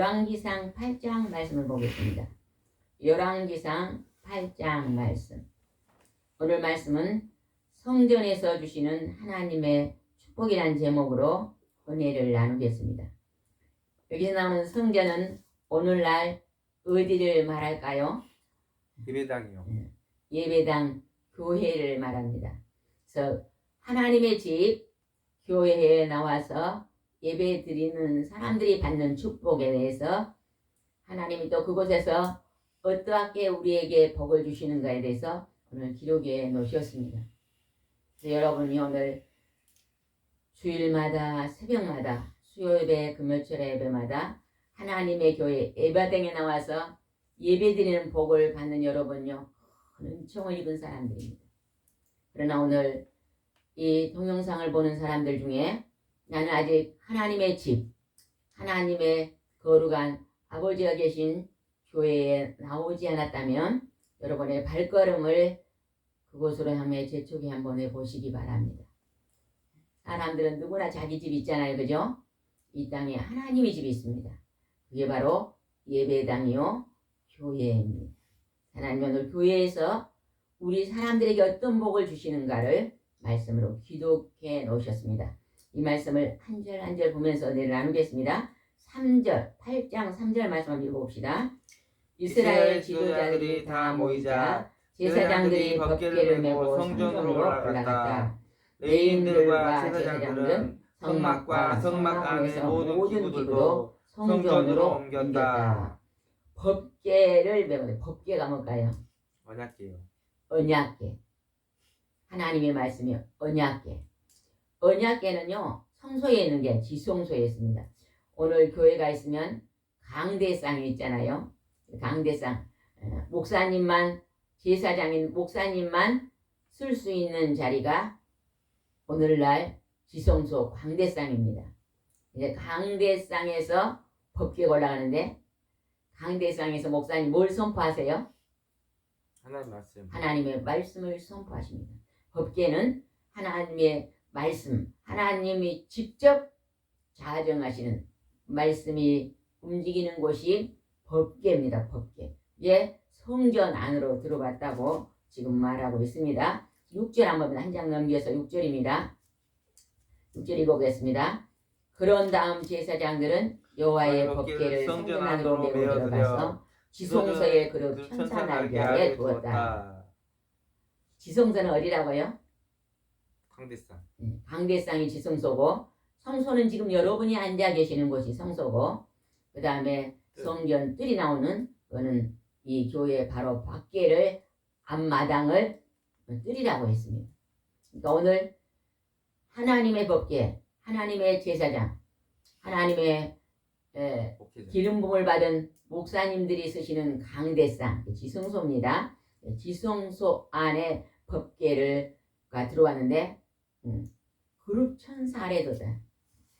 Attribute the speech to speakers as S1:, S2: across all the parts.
S1: 열왕기상 8장 말씀을 보겠습니다. 열왕기상 8장 말씀. 오늘 말씀은 성전에서 주시는 하나님의 축복이라는 제목으로 은혜를 나누겠습니다. 여기서 나오는 성전은 오늘날 어디를 말할까요?
S2: 예배당이요.
S1: 예배당, 교회를 말합니다. 그래서 하나님의 집, 교회에 나와서 예배 드리는 사람들이 받는 축복에 대해서 하나님이 또 그곳에서 어떠하게 우리에게 복을 주시는가에 대해서 오늘 기록해 놓으셨습니다. 그래서 여러분이 오늘 주일마다 새벽마다 수요예배, 금요철 예배마다 하나님의 교회 예배당에 나와서 예배드리는 복을 받는 여러분요, 큰 은총을 입은 사람들입니다. 그러나 오늘 이 동영상을 보는 사람들 중에 나는 아직 하나님의 집, 하나님의 거룩한 아버지가 계신 교회에 나오지 않았다면 여러분의 발걸음을 그곳으로 향해 재촉해 한번 해보시기 바랍니다. 사람들은 누구나 자기 집 있잖아요, 그죠? 이 땅에 하나님의 집이 있습니다. 그게 바로 예배당이요, 교회입니다. 하나님 오늘 교회에서 우리 사람들에게 어떤 복을 주시는가를 말씀으로 기록해 놓으셨습니다. 이 말씀을 한 절 한 절 보면서 내일 나누겠습니다. 3절, 8장 3절 말씀을 읽어봅시다. 이스라엘 지도자들이 다 모이자 제사장들이 법궤를 메고 성전으로 올라갔다. 레위인들과 제사장들은 성막과 성막 안의 모든 기구도 성전으로 옮겼다. 법궤를 메고, 법궤가 뭘까요?
S2: 언약궤요.
S1: 언약궤. 하나님의 말씀이 언약궤. 언약궤는요, 성소에 있는 게 지성소에 있습니다. 오늘 교회가 있으면 강대상이 있잖아요. 강대상. 목사님만, 제사장인 목사님만 쓸 수 있는 자리가 오늘날 지성소 강대상입니다. 이제 강대상에서 법궤가 올라가는데, 강대상에서 목사님 뭘 선포하세요?
S2: 하나님 말씀.
S1: 하나님의 말씀을 선포하십니다. 법궤는 하나님의 말씀, 하나님이 직접 자정하시는 말씀이 움직이는 곳이 법궤입니다. 법궤. 예, 성전 안으로 들어갔다고 지금 말하고 있습니다. 6절 한번 한 장 넘겨서 6절입니다. 6절 읽어보겠습니다. 그런 다음 제사장들은 여호와의 법궤를 성전 안으로 메고 들어가서 지성소의 그릇 천사 날개에 두었다. 지성소는 어디라고요?
S2: 강대상.
S1: 강대상이 지성소고, 성소는 지금 여러분이 앉아 계시는 곳이 성소고, 그 다음에 성전 뜰이 나오는 거는 이 교회 바로 밖에를 앞마당을 뜰이라고 했습니다. 그러니까 오늘 하나님의 법궤, 하나님의 제사장, 하나님의 기름 부음을 받은 목사님들이 쓰시는 강대상, 지성소입니다. 지성소 안에 법궤가 들어왔는데 그룹 천사 아래 뒀다.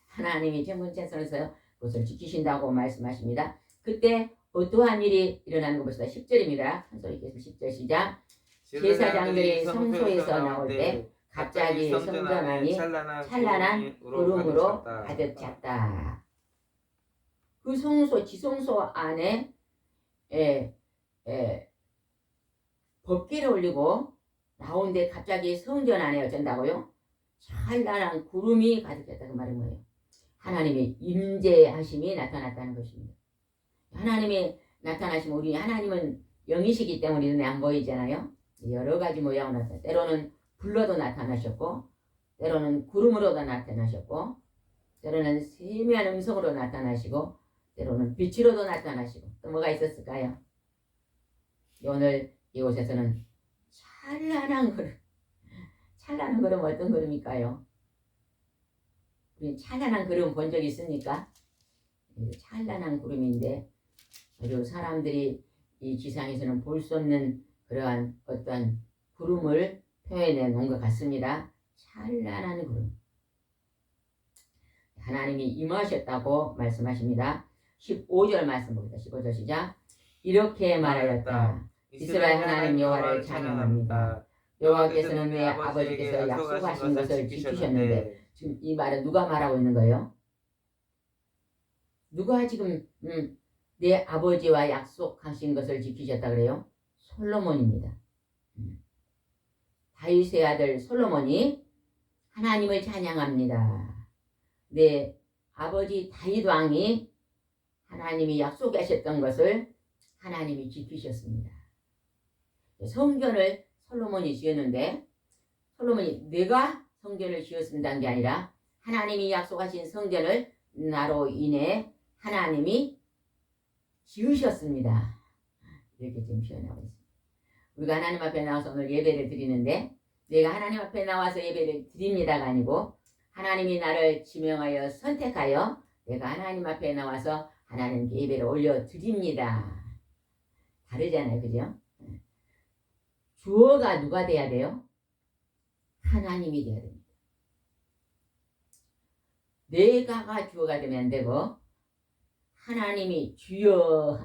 S1: 하나님이 천군천사로서 그것을 지키신다고 말씀하십니다. 그때 어떠한 일이 일어나는 거 보시다. 10절입니다. 한 소리 계속 10절 시작. 제사장들이 성소에서 나올 때 갑자기 성전 안이 찬란한 구름으로 가득 찼다. 그 성소, 지성소 안에 법궤를 올리고 나오는데 갑자기 성전 안에 어쩐다고요? 찬란한 구름이 가득했다. 그 말이 뭐예요? 하나님의 임재하심이 나타났다는 것입니다. 하나님이 나타나시면, 우리 하나님은 영이시기 때문에 눈에 안 보이잖아요. 여러 가지 모양으로 나타나. 때로는 불로도 나타나셨고, 때로는 구름으로도 나타나셨고, 때로는 세미한 음성으로 나타나시고, 때로는 빛으로도 나타나시고, 또 뭐가 있었을까요? 오늘 이곳에서는 찬란한 구름. 찬란한 구름 어떤 구름일까요? 우리 찬란한 구름 본 적 있습니까? 찬란한 구름인데 아주 사람들이 이 지상에서는 볼 수 없는 그러한 어떤 구름을 표현해 놓은 것 같습니다. 찬란한 구름. 하나님이 임하셨다고 말씀하십니다. 15절 말씀 봅니다. 15절 시작. 이렇게 말하였다. 이스라엘 하나님 여호와를 찬양합니다. 여호와께서는 내 아버지께서 약속하신 것을 지키셨는데, 지금 이 말은 누가 말하고 있는 거예요? 누가 지금 내 아버지와 약속하신 것을 지키셨다 그래요? 솔로몬입니다. 다윗의 아들 솔로몬이 하나님을 찬양합니다. 내 아버지 다윗 왕이 하나님이 약속하셨던 것을 하나님이 지키셨습니다. 성전을 솔로몬이 지었는데 솔로몬이 내가 성전을 지었습니다는 게 아니라 하나님이 약속하신 성전을 나로 인해 하나님이 지으셨습니다. 이렇게 지금 표현하고 있습니다. 우리가 하나님 앞에 나와서 오늘 예배를 드리는데 내가 하나님 앞에 나와서 예배를 드립니다가 아니고 하나님이 나를 지명하여 선택하여 내가 하나님 앞에 나와서 하나님께 예배를 올려드립니다. 다르잖아요. 그죠? 주어가 누가 돼야 돼요? 하나님이 돼야 됩니다. 내가가 주어가 되면 안 되고 하나님이 주여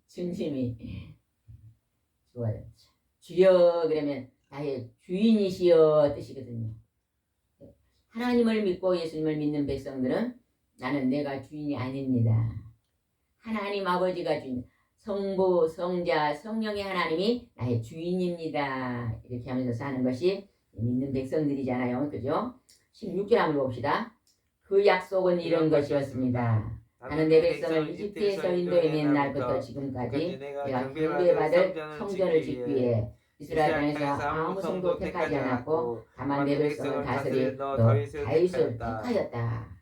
S1: 주님이 주어요. 주여 그러면 나의 주인이시여 뜻이거든요. 하나님을 믿고 예수님을 믿는 백성들은 나는 내가 주인이 아닙니다. 하나님 아버지가 주인, 성부, 성자, 성령의 하나님이 나의 주인입니다. 이렇게 하면서 사는 것이 믿는 백성들이잖아요. 그죠? 16절 한번 봅시다. 그 약속은 이런 것이었습니다. 나는 내 백성을 이집트에서 인도해낸 날부터 지금까지 내가 경배받을 성전을 짓기 위해 이스라엘 땅에서 아무 성도 택하지 않았고 다만 내 백성을 다스릴 너 다윗을 택하였다.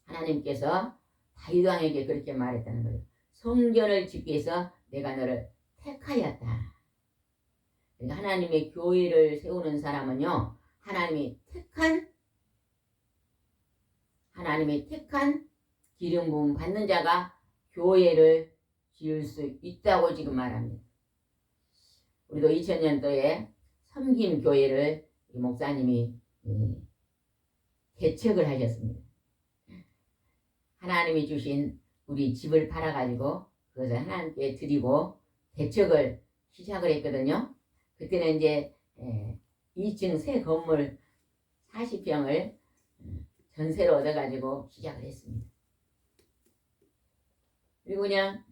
S1: 하나님께서 다윗 왕에게 그렇게 말했다는 거예요. 성전을 짓기 위해서 내가 너를 택하였다. 그러니까 하나님의 교회를 세우는 사람은요, 하나님이 택한 기름 부음 받는 자가 교회를 지을 수 있다고 지금 말합니다. 우리도 2000년도에 섬김 교회를 목사님이 개척을 하셨습니다. 하나님이 주신 우리 집을 팔아가지고 그것을 하나님께 드리고 개척을 시작을 했거든요. 그때는 이제 2층 새 건물 40평을 전세로 얻어가지고 시작을 했습니다. 그리고 그냥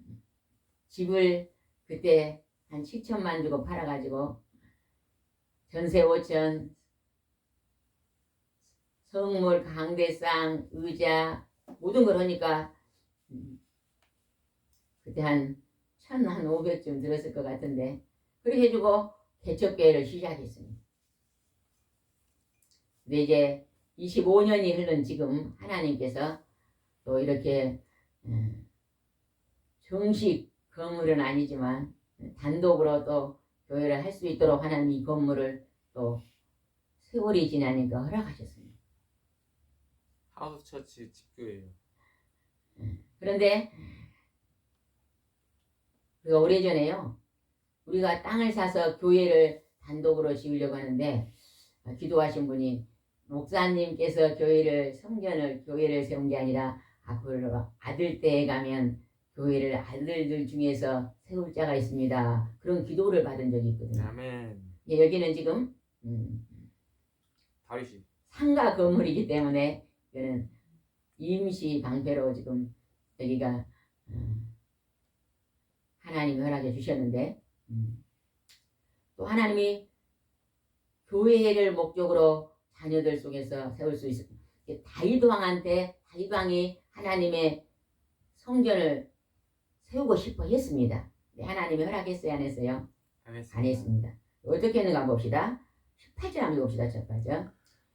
S1: 집을 그때 한 7천만 주고 팔아가지고 전세 5천, 성물, 강대상, 의자 모든 걸 하니까 그때 한 1,500쯤 들었을 것 같은데 그렇게 해주고 개척교회를 시작했습니다. 근데 이제 25년이 흐른 지금 하나님께서 또 이렇게 정식 건물은 아니지만 단독으로 또 교회를 할 수 있도록 하나님 이 건물을 또 세월이 지나니까 허락하셨습니다.
S2: 하우스 처치 집교예요.
S1: 그런데 우리가 오래전에요. 우리가 땅을 사서 교회를 단독으로 지으려고 하는데 기도하신 분이 목사님께서 교회를 세운 게 아니라 앞으로 아들 때에 가면 교회를 아들들 중에서 세울 자가 있습니다. 그런 기도를 받은 적이 있거든요.
S2: 아멘.
S1: 예, 여기는 지금
S2: 다윗이
S1: 상가 건물이기 때문에 이거는 임시 방패로 지금 여기가 하나님이 허락해 주셨는데 또 하나님이 교회를 목적으로 자녀들 속에서 세울 수 있을 다윗 왕한테 다윗 왕이 하나님의 성전을 세우고 싶어 했습니다. 하나님이 허락했어요? 안 했어요? 안 했습니다. 어떻게 했는가 봅시다. 18절 한번 봅시다. 첫 번째.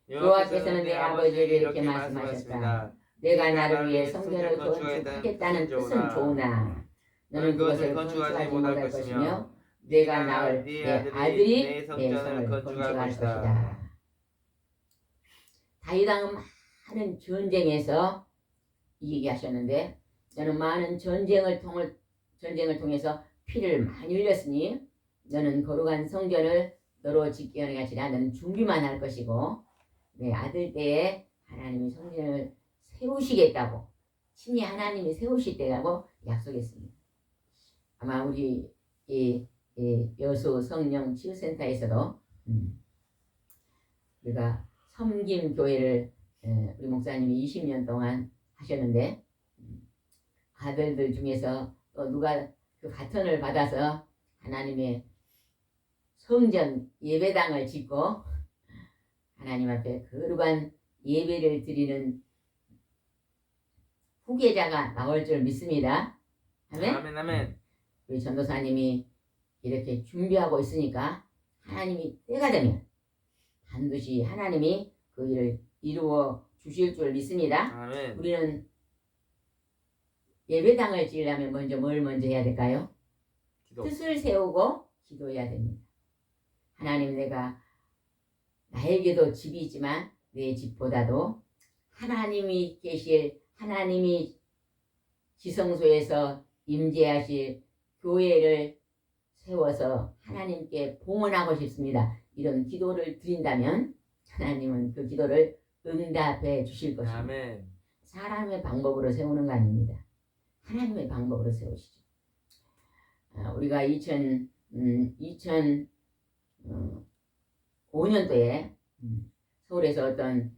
S1: 여호와께서는 내 아버지에게 이렇게 말씀하셨다. 내가 나를 위해 성전을 건축하겠다는 뜻은 좋으나 너는 그것을 건축하지 못할 것이며 내가 낳을 내 아들이 내 성을 건축할 것이다. 다윗 왕은 많은 전쟁에서 이기게 하셨는데 너는 많은 전쟁을 통해서 피를 많이 흘렸으니 너는 거룩한 성전을 너로 짓기 하는 것이 아니라 너는 준비만 할 것이고 내 아들 때에 하나님이 성전을 세우시겠다고 친히 하나님이 세우시겠다고 약속했습니다. 아마 우리 이 여수 성령 치유센터에서도 우리가 섬김 교회를 우리 목사님이 20년 동안 하셨는데 아들들 중에서 또 누가 그 바톤을 받아서 하나님의 성전 예배당을 짓고 하나님 앞에 거룩한 예배를 드리는 후계자가 나올 줄 믿습니다. 아멘.
S2: 아멘 아멘.
S1: 우리 전도사님이 이렇게 준비하고 있으니까 하나님이 때가 되면 반드시 하나님이 그 일을 이루어 주실 줄 믿습니다.
S2: 아멘.
S1: 우리는 예배당을 지으려면 먼저 뭘 먼저 해야 될까요?
S2: 기도.
S1: 뜻을 세우고 기도해야 됩니다. 하나님, 내가 나에게도 집이 있지만 내 집보다도 하나님이 계실, 하나님이 지성소에서 임재하실 교회를 세워서 하나님께 봉헌하고 싶습니다. 이런 기도를 드린다면 하나님은 그 기도를 응답해 주실 것입니다.
S2: 아멘.
S1: 사람의 방법으로 세우는 거 아닙니다. 하나님의 방법으로 세우시죠. 우리가 2005년도에 서울에서 어떤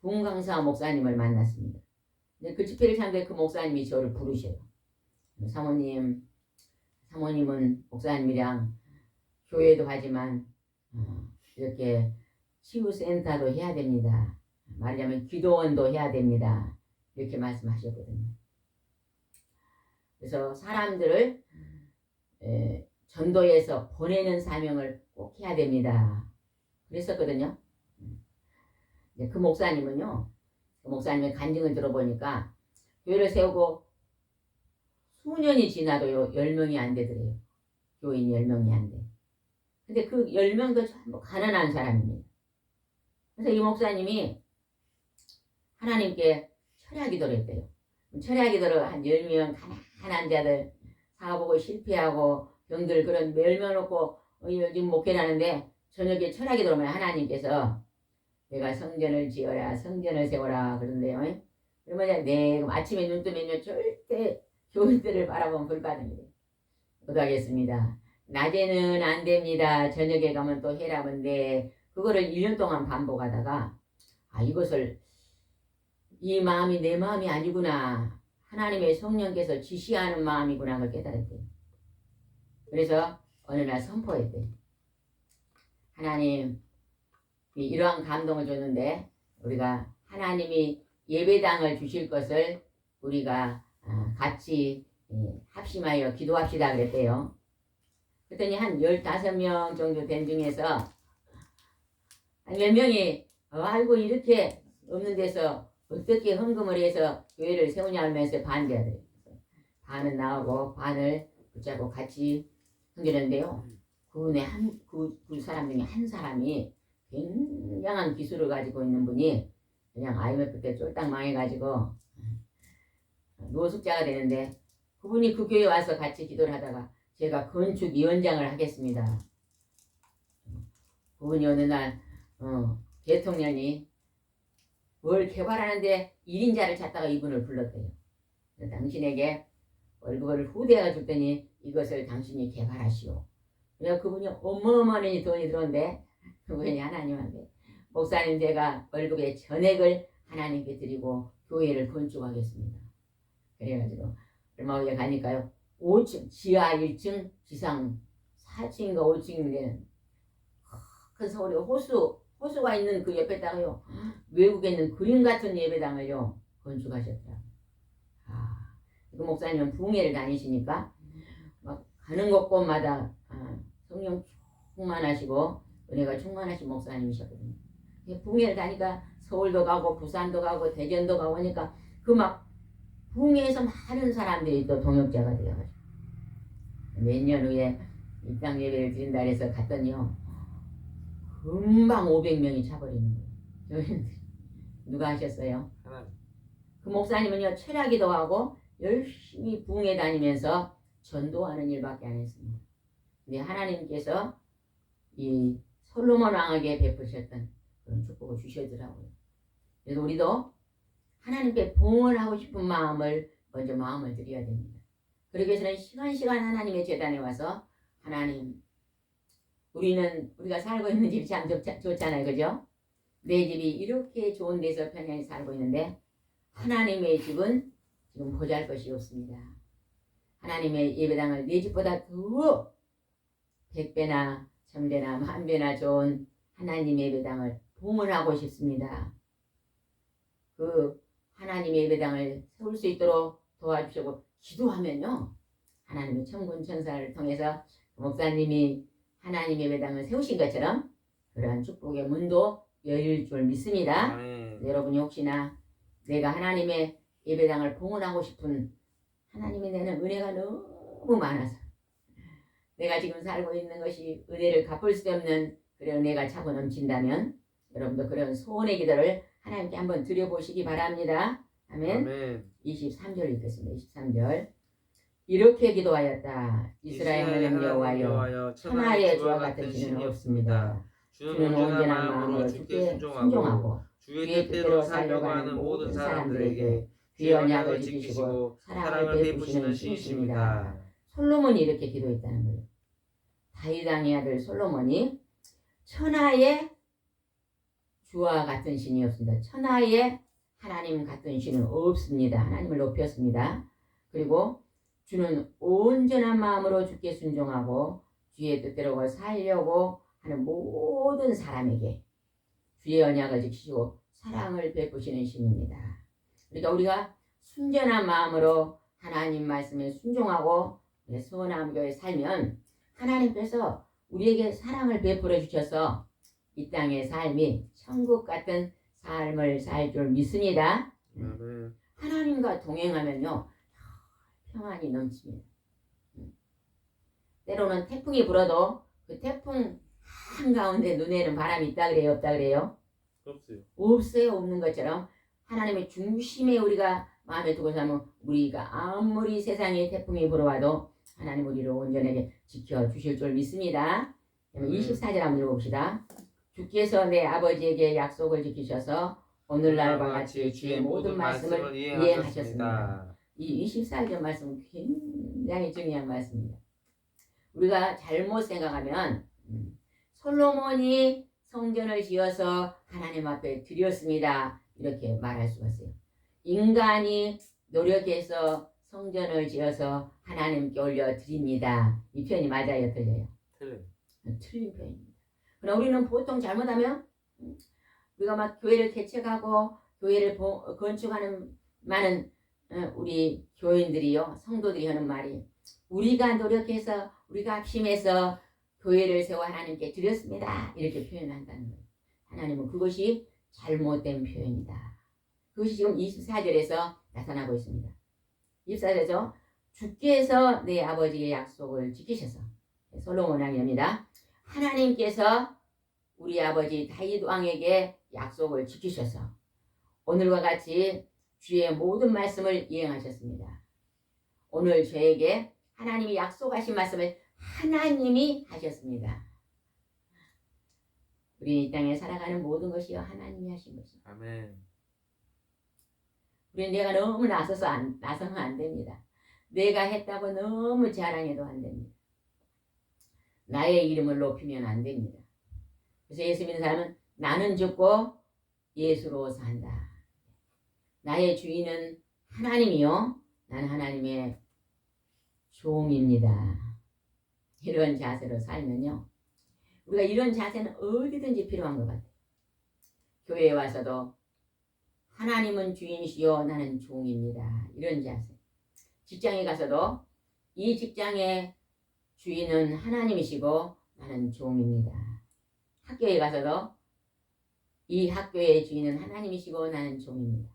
S1: 부흥강사 목사님을 만났습니다. 근데 그 집회를 참고해 그 목사님이 저를 부르셔요. 사모님은 목사님이랑 교회도 하지만 이렇게 치유센터도 해야 됩니다. 말하자면 기도원도 해야 됩니다. 이렇게 말씀하셨거든요. 그래서 사람들을 전도해서 보내는 사명을 꼭 해야 됩니다. 그랬었거든요. 그 목사님은요, 그 목사님의 간증을 들어보니까 교회를 세우고 수년이 지나도요 10명이 안 되더래요. 교인 10명이 안 돼. 근데 그 10명도 전부 가난한 사람입니다. 그래서 이 목사님이 하나님께 철야 기도를 했대요. 철야 기도를 한 10명 가난한 자들 사업하고 실패하고 병들 그런 멸면놓고 요즘 목회를 하는데 저녁에 철야 기도를 하면 하나님께서 내가 성전을 지어라, 성전을 세워라 그러는데요. 그러면 네, 그럼 아침에 눈 뜨면요 절대 교인들을 바라보면 불가능해요. 못하겠습니다. 낮에는 안 됩니다. 저녁에 가면 또 해라면 돼. 그거를 1년 동안 반복하다가 이것을 이 마음이 내 마음이 아니구나. 하나님의 성령께서 지시하는 마음이구나. 그걸 깨달았대요. 그래서 어느 날 선포했대요. 하나님, 이러한 감동을 줬는데 우리가 하나님이 예배당을 주실 것을 우리가 같이 합심하여 기도합시다 그랬대요. 그랬더니 한 15명 정도 된 중에서 한 몇 명이 아이고 이렇게 없는 데서 어떻게 헌금을 해서 교회를 세우냐 하면서 반대하더래요. 반은 나오고 반을 붙잡고 같이 헌금했는데요. 그 사람 중에 한 사람이 굉장한 기술을 가지고 있는 분이 그냥 IMF 때 쫄딱 망해가지고 노숙자가 되는데 그분이 그 교회에 와서 같이 기도를 하다가 제가 건축위원장을 하겠습니다. 그분이 어느 날 대통령이 뭘 개발하는데 1인자를 찾다가 이분을 불렀대요. 당신에게 월급을 후대가 줬더니 이것을 당신이 개발하시오. 그래서 그분이 어마어마한 돈이 들어온데 그분이 하나님한테 목사님 제가 월급의 전액을 하나님께 드리고 교회를 건축하겠습니다. 그래가지고 얼마에 가니까요 5층 지하 1층 지상 4층인가 5층인데 큰 서울에 호수가 있는 그 옆에다가요 외국에 있는 그림 같은 예배당을요 건축하셨더라고요. 그 목사님은 부흥회를 다니시니까 막 가는 곳곳마다 성령 충만하시고 은혜가 충만하신 목사님이셨거든요. 부흥회를 다니까 서울도 가고 부산도 가고 대전도 가고 하니까 그 막 부흥회에서 많은 사람들이 또 동역자가 되어가지고 몇 년 후에 입당 예배를 드린다 해서 갔더니요 금방 500명이 차버리는 거예요. 누가 하셨어요?
S2: 하나님.
S1: 그 목사님은요 철야기도 하고 열심히 부흥회 다니면서 전도하는 일밖에 안 했습니다. 근데 하나님께서 이 솔로몬 왕에게 베푸셨던 그런 축복을 주시더라고요. 그래서 우리도 하나님께 봉헌하고 싶은 마음을 먼저 마음을 드려야 됩니다. 그러기 위해서는 시간 하나님의 재단에 와서 하나님 우리가 살고 있는 집이 참 좋잖아요. 그죠? 내 집이 이렇게 좋은 데서 편안히 살고 있는데 하나님의 집은 지금 보잘것이 없습니다. 하나님의 예배당을 내 집보다 더 100배나 1000배나 10,000배나 좋은 하나님의 예배당을 봉헌하고 싶습니다. 그 하나님의 예배당을 세울 수 있도록 도와주시고 기도하면요. 하나님의 천군 천사를 통해서 목사님이 하나님의 예배당을 세우신 것처럼 그러한 축복의 문도 열릴 줄 믿습니다.
S2: 아멘.
S1: 여러분이 혹시나 내가 하나님의 예배당을 봉헌하고 싶은 하나님이 내는 은혜가 너무 많아서 내가 지금 살고 있는 것이 은혜를 갚을 수 없는 그런 은혜가 차고 넘친다면 여러분도 그런 소원의 기도를 하나님께 한번 드려보시기 바랍니다. 아멘.
S2: 아멘.
S1: 23절 읽겠습니다. 23절 이렇게 기도하였다. 이스라엘 하나님 여호와여 천하의 주와 같은 신은 없습니다. 주는 온전한 마음으로 주께 순종하고 주의 뜻대로 살려고 하는 모든 사람들에게 주의 언약을 지키시고 사랑을 베푸시는 신이십니다. 솔로몬이 이렇게 기도했다는 거예요. 다윗 왕의 아들 솔로몬이 천하의 주와 같은 신이 없습니다. 천하의 하나님 같은 신은 없습니다. 하나님을 높였습니다. 그리고 주는 온전한 마음으로 주께 순종하고 주의 뜻대로 살려고 하는 모든 사람에게 주의 언약을 지키시고 사랑을 베푸시는 신입니다. 그러니까 우리가 순전한 마음으로 하나님 말씀에 순종하고 선한 교회에 살면 하나님께서 우리에게 사랑을 베풀어 주셔서 이 땅의 삶이 천국 같은 삶을 살 줄 믿습니다.
S2: 아멘.
S1: 하나님과 동행하면요 평안이 넘칩니다. 때로는 태풍이 불어도 그 태풍 한가운데 눈에는 바람이 있다 그래요? 없다 그래요?
S2: 없어요.
S1: 없어요. 없는 것처럼 하나님의 중심에 우리가 마음에 두고 살면 우리가 아무리 세상에 태풍이 불어와도 하나님 우리를 온전하게 지켜주실 줄 믿습니다. 24절 한번 읽어봅시다. 주께서 내 아버지에게 약속을 지키셔서 오늘날과 같이 주의 모든 말씀을 이행하셨습니다. 이 24절 말씀은 굉장히 중요한 말씀입니다. 우리가 잘못 생각하면 솔로몬이 성전을 지어서 하나님 앞에 드렸습니다. 이렇게 말할 수가 있어요. 인간이 노력해서 성전을 지어서 하나님께 올려드립니다. 이 표현이 맞아요? 틀려요?
S2: 틀려요.
S1: 틀린 표현입니다. 그럼 우리는 보통 잘못하면 우리가 막 교회를 개척하고 교회를 건축하는 많은 우리 교인들이요 성도들이 하는 말이 우리가 노력해서 우리가 합심해서 교회를 세워 하나님께 드렸습니다. 이렇게 표현한다는 거예요. 하나님은 그것이 잘못된 표현이다. 그것이 지금 24절에서 나타나고 있습니다. 24절에서 주께서 내 아버지의 약속을 지키셔서 솔로몬 왕입니다. 하나님께서 우리 아버지 다윗 왕에게 약속을 지키셔서 오늘과 같이 주의 모든 말씀을 이행하셨습니다. 오늘 저에게 하나님이 약속하신 말씀을 하나님이 하셨습니다. 우리 이 땅에 살아가는 모든 것이요 하나님이 하신 것입니다.
S2: 아멘.
S1: 우리는 내가 너무 나서면 안 됩니다. 내가 했다고 너무 자랑해도 안 됩니다. 나의 이름을 높이면 안 됩니다. 그래서 예수 믿는 사람은 나는 죽고 예수로 산다. 나의 주인은 하나님이요 나는 하나님의 종입니다. 이런 자세로 살면요 우리가 이런 자세는 어디든지 필요한 것 같아요. 교회에 와서도 하나님은 주인이시요 나는 종입니다. 이런 자세. 직장에 가서도 이 직장의 주인은 하나님이시고 나는 종입니다. 학교에 가서도 이 학교의 주인은 하나님이시고 나는 종입니다.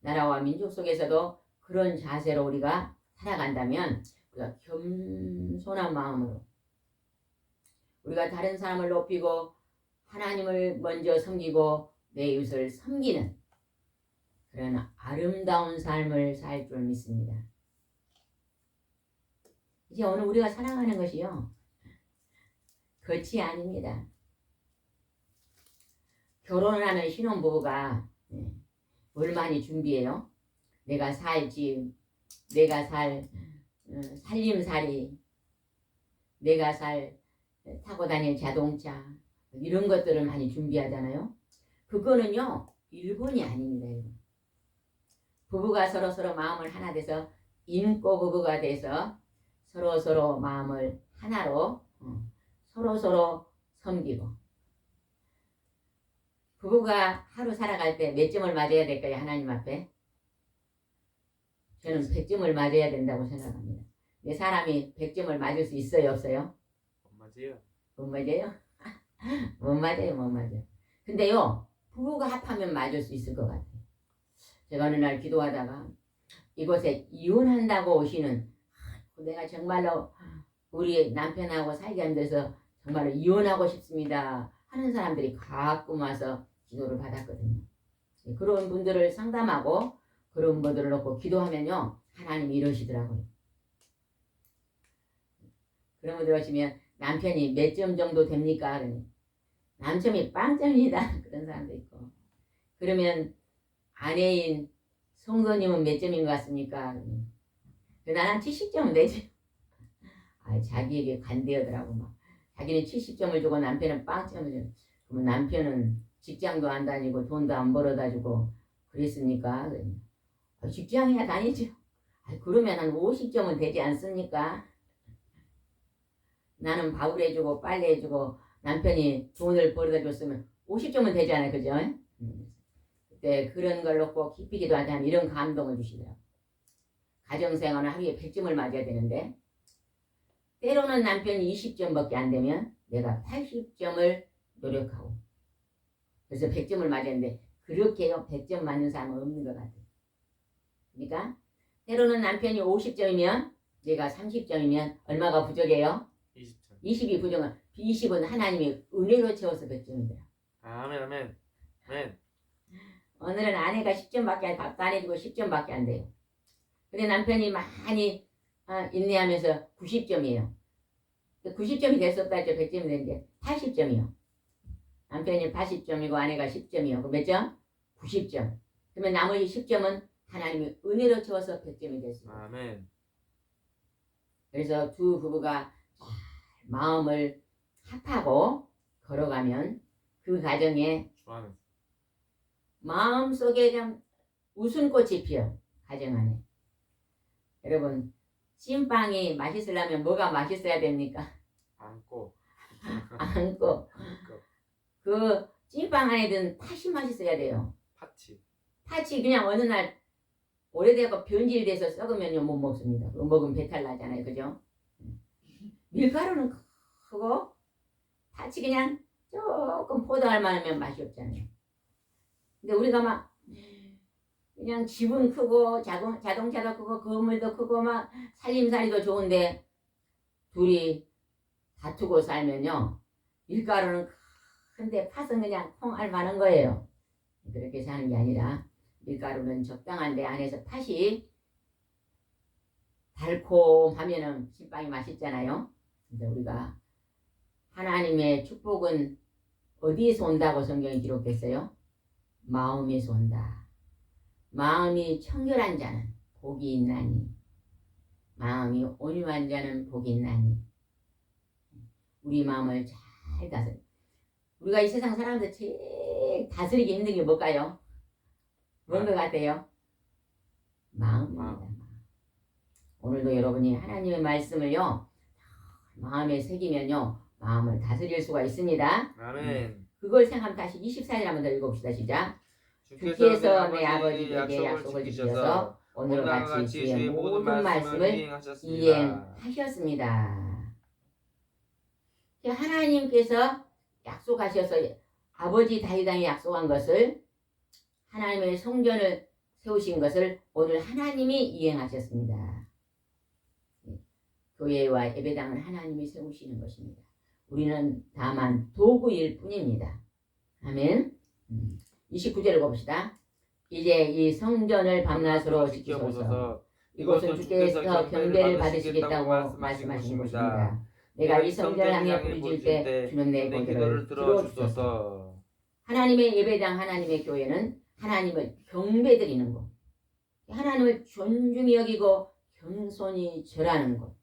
S1: 나라와 민족 속에서도 그런 자세로 우리가 살아간다면 우리가 겸손한 마음으로 우리가 다른 사람을 높이고 하나님을 먼저 섬기고 내 이웃을 섬기는 그런 아름다운 삶을 살 줄 믿습니다. 이제 오늘 우리가 살아가는 것이요 끝이 아닙니다. 결혼을 하는 신혼부부가 뭘 많이 준비해요? 내가 살 집, 내가 살 살림살이, 내가 살 타고 다닐 자동차 이런 것들을 많이 준비하잖아요. 그거는요 일본이 아닙니다. 부부가 서로 마음을 하나 돼서 인고 부부가 돼서 서로 마음을 하나로 서로 섬기고 부부가 하루 살아갈 때 몇 점을 맞아야 될까요? 하나님 앞에? 저는 100점을 맞아야 된다고 생각합니다. 내 사람이 100점을 맞을 수 있어요? 없어요?
S2: 맞아요.
S1: 못 맞아요? 못 맞아요. 근데요, 부부가 합하면 맞을 수 있을 것 같아요. 제가 어느 날 기도하다가 이곳에 이혼한다고 오시는 내가 정말로 우리 남편하고 살기 힘들어서 정말로 이혼하고 싶습니다 하는 사람들이 가끔 와서 기도를 받았거든요. 그런 분들을 상담하고 그런 분들을 놓고 기도하면요 하나님이 이러시더라고요. 그런 분들 오시면 남편이 몇 점 정도 됩니까? 그러니 남편이 빵점이다 그런 사람도 있고 그러면 아내인 성도님은 몇 점인 것 같습니까? 나는 70점은 되지. 자기에게 간대하더라고 막. 자기는 70점을 주고 남편은 빵점을 줘. 그러면 남편은 직장도 안 다니고 돈도 안 벌어다 주고 그랬습니까? 직장이야 다니죠. 그러면 한 50점은 되지 않습니까? 나는 밥을 해주고 빨래 해주고 남편이 돈을 벌어다 줬으면 50점은 되잖아요. 그죠? 그때 그런 걸 놓고 깊이 기도할 때 하면 이런 감동을 주시더라고요. 가정생활은 하루에 100점을 맞아야 되는데 때로는 남편이 20점밖에 안 되면 내가 80점을 노력하고 그래서 100점을 맞았는데 그렇게요 100점 맞는 사람은 없는 것 같아요. 그러니까 때로는 남편이 50점이면 내가 30점이면 얼마가 부족해요?
S2: 20점.
S1: 20이 부족한 20은 하나님이 은혜로 채워서 100점이더라.
S2: 아멘.
S1: 오늘은 아내가 10점밖에 밥도 안 해주고 10점밖에 안 돼요. 근데 남편이 많이 인내하면서 90점이에요. 90점이 됐었다 했죠. 100점이 됐는데 80점이요. 남편이 80점이고 아내가 10점이요. 그럼 몇 점? 90점. 그러면 나머지 10점은 하나님이 은혜로 채워서 100점이 됐습니다.
S2: 아멘.
S1: 그래서 두 부부가 마음을 합하고 걸어가면 그 가정에
S2: 좋아하는.
S1: 마음속에 좀 웃음꽃이 피어 가정 안에. 여러분 찐빵이 맛있으려면 뭐가 맛있어야 됩니까?
S2: 안고.
S1: 안고 그 찐빵 안에 든 팥이 맛있어야 돼요.
S2: 파치.
S1: 팥이 그냥 어느 날 오래되고 변질돼서 썩으면요 못 먹습니다. 그거 먹으면 배탈 나잖아요. 그죠? 밀가루는 크고 팥이 그냥 조금 포도알 만하면 맛이 없잖아요. 근데 우리가 막 그냥 집은 크고 자동차도 크고 건물도 크고 막 살림살이도 좋은데 둘이 다투고 살면요 밀가루는 큰데 팥은 그냥 콩알 많은 거예요. 그렇게 사는 게 아니라 밀가루는 적당한데 안에서 팥이 달콤하면은 찐빵이 맛있잖아요. 그래서 우리가 하나님의 축복은 어디에서 온다고 성경이 기록했어요? 마음에서 온다. 마음이 청결한 자는 복이 있나니 마음이 온유한 자는 복이 있나니 우리 마음을 잘 다스려. 우리가 이 세상 사람들 제일 다스리기 힘든 게 뭘까요? 뭔 것 같아요? 마음입니다. 오늘도 여러분이 하나님의 말씀을요 마음에 새기면요 마음을 다스릴 수가 있습니다.
S2: 아멘.
S1: 그걸 생각하면 다시 24절 한번 더 읽어봅시다. 시작. 주께서 내 아버지에게 약속을 지키셔서 오늘과 같이 주의 모든 말씀을 이행하셨습니다. 하나님께서 약속하셔서 아버지 다윗 왕이 약속한 것을 하나님의 성전을 세우신 것을 오늘 하나님이 이행하셨습니다. 교회와 예배당은 하나님이 세우시는 것입니다. 우리는 다만 도구일 뿐입니다. 아멘. 29절을 봅시다. 이제 이 성전을 밤낮으로 지키소서. 이곳은 주께서 경배를 받으시겠다고 말씀하신 곳입니다. 내가 이 성전을 향해 부르짖을 때 주는 내 기도를 들어주소서. 하나님의 예배당, 하나님의 교회는 하나님을 경배드리는 곳, 하나님을 존중히 여기고 겸손히 절하는 곳.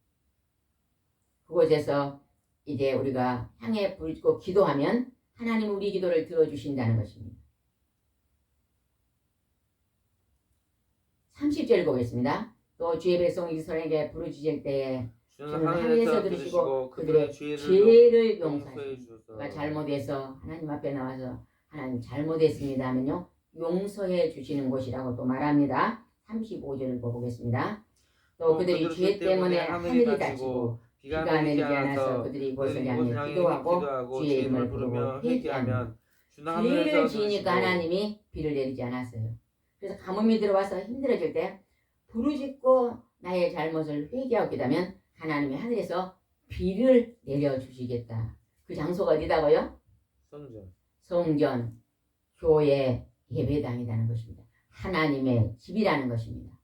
S1: 그곳에서 이제 우리가 향해 부르짖고 기도하면 하나님은 우리 기도를 들어주신다는 것입니다. 30절 보겠습니다. 또 주의 백성 이스라엘에게 부르짖을 때에
S2: 주는 하늘에서 들으시고 그들의
S1: 죄를
S2: 죄를
S1: 용서하시고
S2: 용서해 주소서.
S1: 그가 잘못해서 하나님 앞에 나와서 하나님 잘못했습니다 하면요 용서해 주시는 곳이라고 또 말합니다. 35절을 보겠습니다. 또 그들이 죄 때문에 하늘이 닫히고 비가 내리지 않아서 그들이 이곳을 향해 기도하고 주의 이름을 부르며 회개하면 죄를 지으니까 하나님이 비를 내리지 않았어요. 그래서 가뭄이 들어와서 힘들어질 때 부르짖고 나의 잘못을 회개하고 기도하면 하나님이 하늘에서 비를 내려주시겠다. 그 장소가 어디다고요?
S2: 성전.
S1: 성전, 교회, 예배당이라는 것입니다. 하나님의 집이라는 것입니다.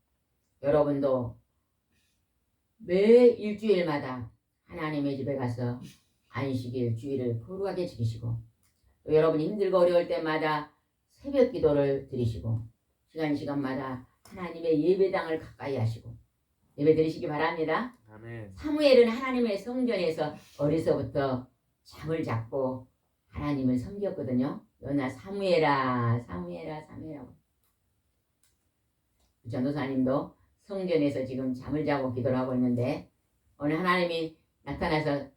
S1: 여러분도 매 일주일마다 하나님의 집에 가서 안식일, 주일을 거룩하게 지키시고 또 여러분이 힘들고 어려울 때마다 새벽 기도를 드리시고 시간마다 하나님의 예배당을 가까이 하시고 예배 드리시기 바랍니다.
S2: 아멘.
S1: 사무엘은 하나님의 성전에서 어려서부터 잠을 잡고 하나님을 섬겼거든요. 너나 사무엘아. 전도사님도 성전에서 지금 잠을 자고 기도를 하고 있는데 오늘 하나님이 나타나서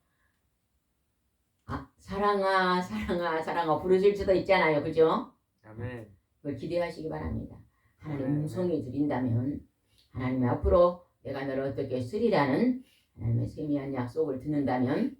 S1: 사랑아 부르실 수도 있잖아요. 그죠?
S2: 아멘.
S1: 그걸 기대하시기 바랍니다. 하나님
S2: 아멘.
S1: 음성이 드린다면 하나님이 앞으로 내가 너를 어떻게 쓰리라는 하나님의 세미한 약속을 듣는다면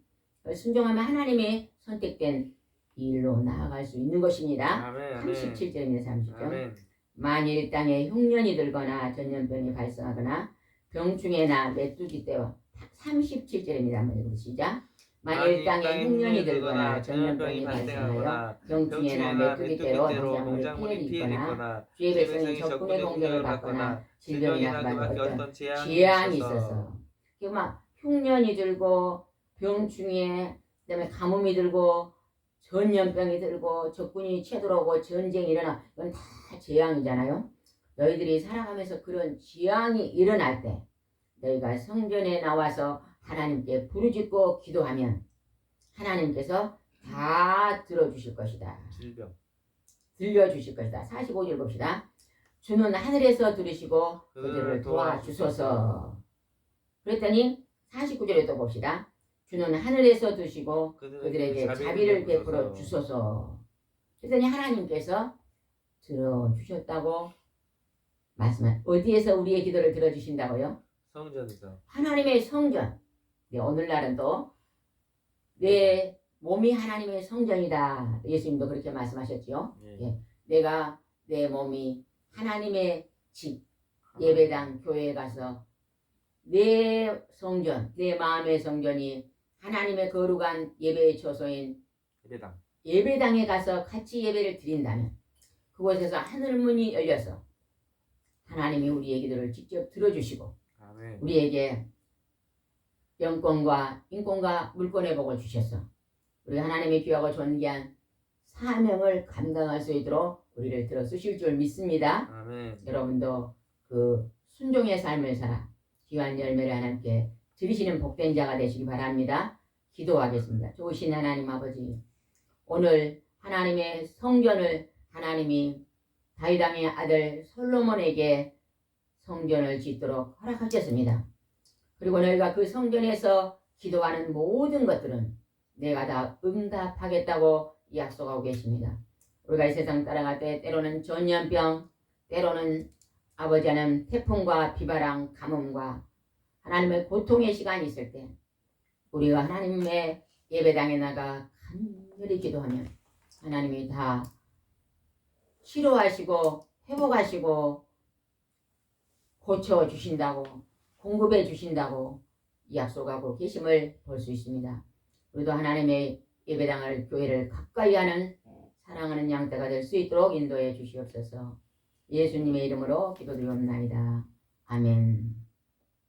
S1: 순종하면 하나님의 선택된 이 일로 나아갈 수 있는 것입니다.
S2: 아멘.
S1: 37절입니다. 30절.
S2: 아멘.
S1: 만일 땅에 흉년이 들거나 전염병이 발생하거나 병충해나 메뚜기 떼와 37절입니다. 한번 읽으시자. 만일 땅에 흉년이 들거나 전염병이 발생하여 병충해나 메뚜기 떼로 농작물에 피해를 입거나 주의 백성이 적군의 공격을 받거나 질병이 나타나는 어떤 재앙이 있어서 막 흉년이 들고 병충해 그다음에 가뭄이 들고 전염병이 들고 적군이 쳐들어오고 전쟁이 일어나 이건 다 재앙이잖아요. 너희들이 살아가면서 그런 재앙이 일어날 때 너희가 성전에 나와서 하나님께 부르짖고 기도하면 하나님께서 다 들어주실 것이다. 들려주실 것이다. 45절 봅시다. 주는 하늘에서 들으시고 그들을 도와주소서. 그랬더니 49절에 또 봅시다. 주는 하늘에서 드시고 그들에게 자비를 베풀어 주소서. 그랬더니 하나님께서 들어주셨다고 말씀한 어디에서 우리의 기도를 들어주신다고요?
S2: 성전에서.
S1: 하나님의 성전. 네, 오늘날은 또 내 몸이 하나님의 성전이다. 예수님도 그렇게 말씀하셨죠. 예. 내가 내 몸이 하나님의 집, 예배당, 교회에 가서 내 성전, 내 마음의 성전이 하나님의 거룩한 예배의 처소인 예배당에 가서 같이 예배를 드린다면 그곳에서 하늘문이 열려서 하나님이 우리의 기도를 직접 들어주시고
S2: 아멘.
S1: 우리에게 영권과 인권과 물권의 복을 주셔서 우리 하나님의 귀하고 존귀한 사명을 감당할 수 있도록 우리를 들어 쓰실 줄 믿습니다.
S2: 아멘.
S1: 여러분도 그 순종의 삶을 살아 귀한 열매를 하나님께 드리시는 복된 자가 되시기 바랍니다. 기도하겠습니다. 좋으신 하나님 아버지, 오늘 하나님의 성전을 하나님이 다윗 왕의 아들 솔로몬에게 성전을 짓도록 허락하셨습니다. 그리고 너희가 그 성전에서 기도하는 모든 것들은 내가 다 응답하겠다고 약속하고 계십니다. 우리가 이 세상 따라갈 때 때로는 전염병, 때로는 아버지 하나님 태풍과 비바람, 가뭄과 하나님의 고통의 시간이 있을 때 우리가 하나님의 예배당에 나가 간절히 기도하면 하나님이 다 치료하시고 회복하시고 고쳐주신다고 공급해 주신다고 약속하고 계심을 볼 수 있습니다. 우리도 하나님의 예배당을 교회를 가까이 하는 사랑하는 양떼가 될 수 있도록 인도해 주시옵소서. 예수님의 이름으로 기도드리옵나이다. 아멘.